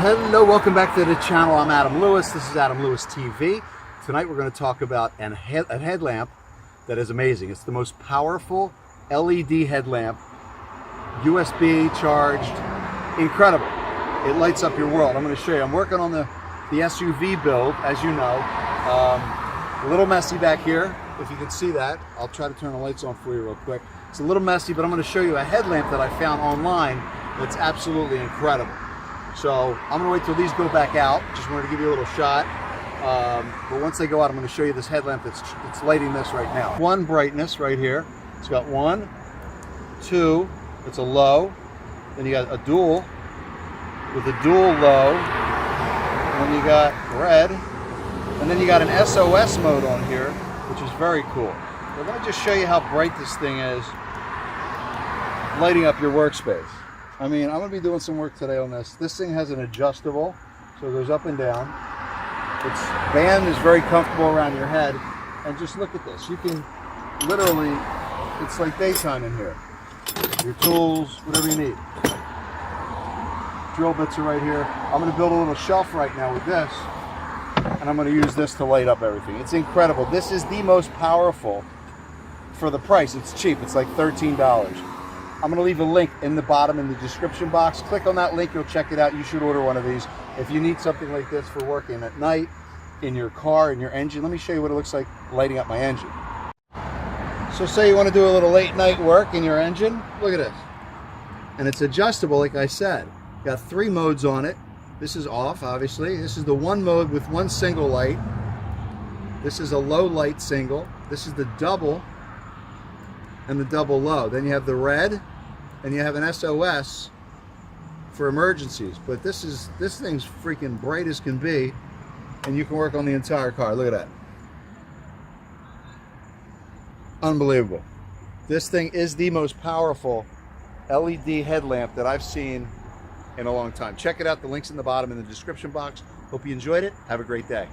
Hello, welcome back to the channel. I'm Adam Lewis. This is Adam Lewis TV. Tonight we're going to talk about a headlamp that is amazing. It's the most powerful LED headlamp, USB charged, incredible. It lights up your world. I'm going to show you. I'm working on the SUV build, as you know. A little messy back here, if you can see that. I'll try to turn the lights on for you real quick. It's a little messy, but I'm going to show you a headlamp that I found online that's absolutely incredible. So I'm going to wait till these go back out. Just wanted to give you a little shot. But once they go out, I'm going to show you this headlamp that's lighting this right now. One brightness right here. It's got 1, 2. It's a low. Then you got a dual with a dual low. And then you got red. And then you got an SOS mode on here, which is very cool. So let me just show you how bright this thing is lighting up your workspace. I mean, I'm going to be doing some work today on this. This thing has an adjustable, so it goes up and down. Its band is very comfortable around your head. And just look at this. You can literally, it's like daytime in here. Your tools, whatever you need. Drill bits are right here. I'm going to build a little shelf right now with this. And I'm going to use this to light up everything. It's incredible. This is the most powerful for the price. It's cheap. It's like $13. I'm going to leave a link in the bottom in the description box. Click on that link. You'll check it out. You should order one of these. If you need something like this for working at night, in your car, in your engine, let me show you what it looks like lighting up my engine. So say you want to do a little late night work in your engine. Look at this. And it's adjustable, like I said. Got 3 modes on it. This is off, obviously. This is the one mode with one single light. This is a low light single. This is the double and the double low. Then you have the red, and you have an SOS for emergencies. But this thing's freaking bright as can be, and you can work on the entire car. Look at that. Unbelievable. This thing is the most powerful LED headlamp that I've seen in a long time. Check it out. The link's in the bottom in the description box. Hope you enjoyed it. Have a great day.